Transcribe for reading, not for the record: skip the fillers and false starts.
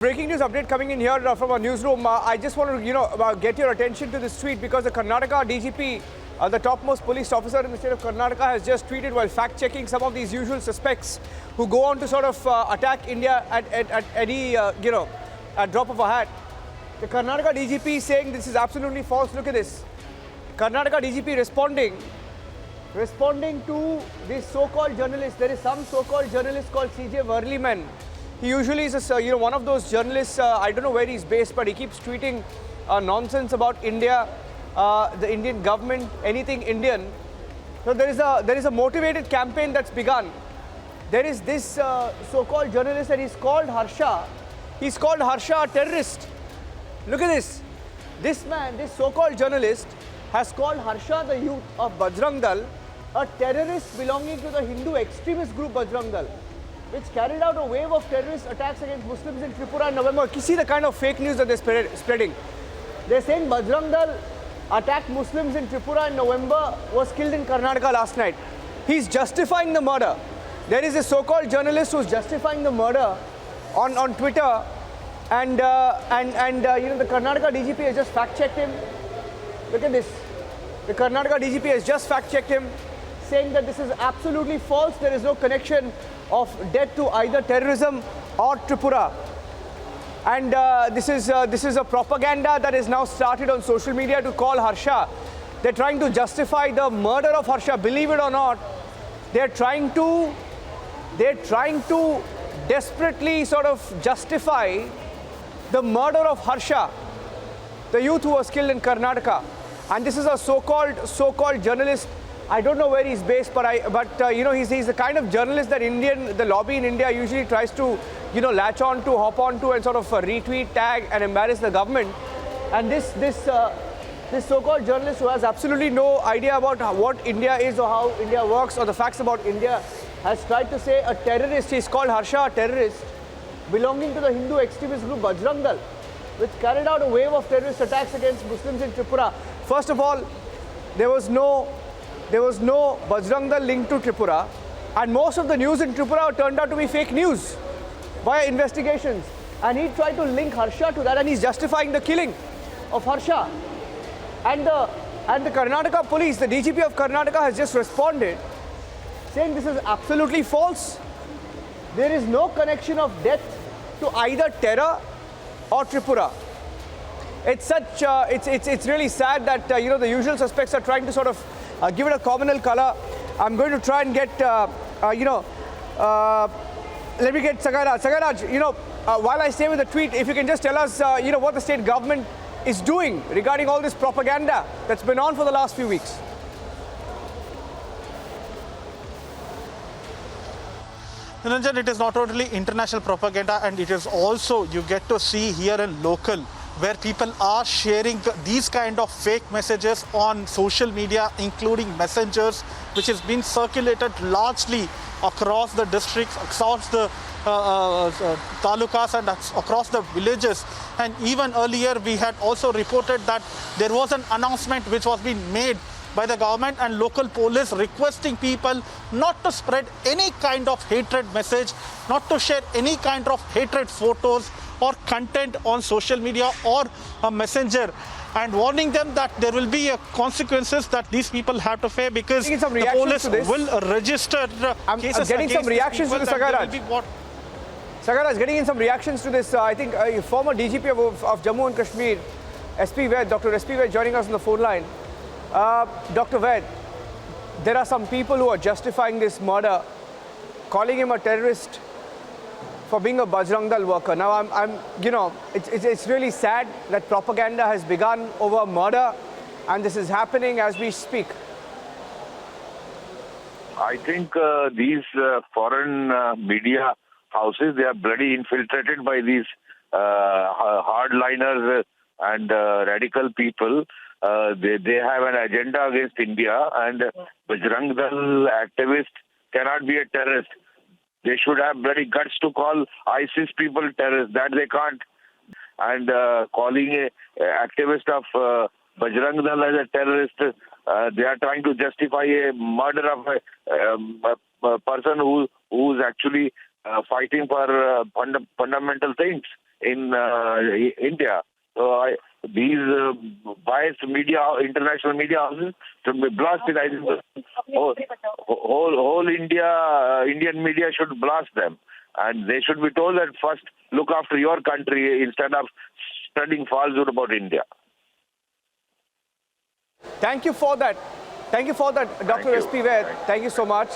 Breaking news update coming in here from our newsroom. I just want to, get your attention to this tweet because the Karnataka DGP, the topmost police officer in the state of Karnataka, has just tweeted while fact-checking some of these usual suspects who go on to sort of attack India at any, at drop of a hat. The Karnataka DGP is saying this is absolutely false. Look at this. Karnataka DGP responding to this so-called journalist. There is some so-called journalist called CJ Verliman. He usually is one of those journalists, I don't know where he's based, but he keeps tweeting nonsense about India, the Indian government, anything Indian. So there is a motivated campaign that's begun. There is this so-called journalist and he's called Harsha. He's called Harsha a terrorist. Look at this. This man, this so-called journalist, has called Harsha the youth of Bajrang a terrorist belonging to the Hindu extremist group Bajrang which carried out a wave of terrorist attacks against Muslims in Tripura in November. You see the kind of fake news that they're spreading. They're saying Bajrang attacked Muslims in Tripura in November, was killed in Karnataka last night. He's justifying the murder. There is a so-called journalist who's justifying the murder on Twitter, and the Karnataka DGP has just fact-checked him. Look at this. The Karnataka DGP has just fact-checked him, saying that this is absolutely false. There is no connection of death to either terrorism or Tripura. And this is a propaganda that is now started on social media to call Harsha. They're trying to justify the murder of Harsha. Believe it or not, they're trying to desperately sort of justify the murder of Harsha, the youth who was killed in Karnataka. And this is a so-called journalist. I don't know where he's based, but he's the kind of journalist that the lobby in India usually tries to, latch on to, hop on to, and sort of retweet, tag, and embarrass the government. And this so-called journalist who has absolutely no idea about what India is or how India works or the facts about India has tried to say a terrorist. He's called Harsha a terrorist belonging to the Hindu extremist group Bajrang which carried out a wave of terrorist attacks against Muslims in Tripura. First of all, there was no Bajrang linked to Tripura, and most of the news in Tripura turned out to be fake news via investigations. And he tried to link Harsha to that, and he's justifying the killing of Harsha. And the Karnataka police, the DGP of Karnataka, has just responded, saying this is absolutely false. There is no connection of death to either terror or Tripura. It's really sad that the usual suspects are trying to sort of give it a communal color. I'm going to try and get let me get Sagaraj. Sagaraj, while I stay with the tweet, if you can just tell us what the state government is doing regarding all this propaganda that's been on for the last few weeks. Ranjan, it is not only international propaganda, and it is also, you get to see here in local, where people are sharing these kind of fake messages on social media, including messengers, which has been circulated largely across the districts, across the talukas and across the villages. And even earlier, we had also reported that there was an announcement which was being made by the government and local police requesting people not to spread any kind of hatred message, not to share any kind of hatred photos or content on social media or a messenger, and warning them that there will be consequences that these people have to face because the police will register cases. I'm getting some reactions to this, Sagaraj. Sagaraj, getting in some reactions to this. I think former DGP of Jammu and Kashmir, SP Ved, Dr. SP Ved, joining us on the phone line. Dr. Ved, there are some people who are justifying this murder, calling him a terrorist for being a Bajrang Dal worker. Now, it's really sad that propaganda has begun over murder, and this is happening as we speak. I think these foreign media houses, they are bloody infiltrated by these hardliners and radical people. They have an agenda against India, and Bajrang Dal activists cannot be a terrorist. They should have bloody guts to call ISIS people terrorists. That they can't. And calling a activist of Bajrang Dal as a terrorist, they are trying to justify a murder of a person who's actually fighting for fundamental things. in India. So these biased media, international media houses should be blasted. I think whole Indian media should blast them. And they should be told that first look after your country instead of spreading falsehood about India. Thank you for that. Thank you for that, Dr. S.P. Vaid. Thank you so much.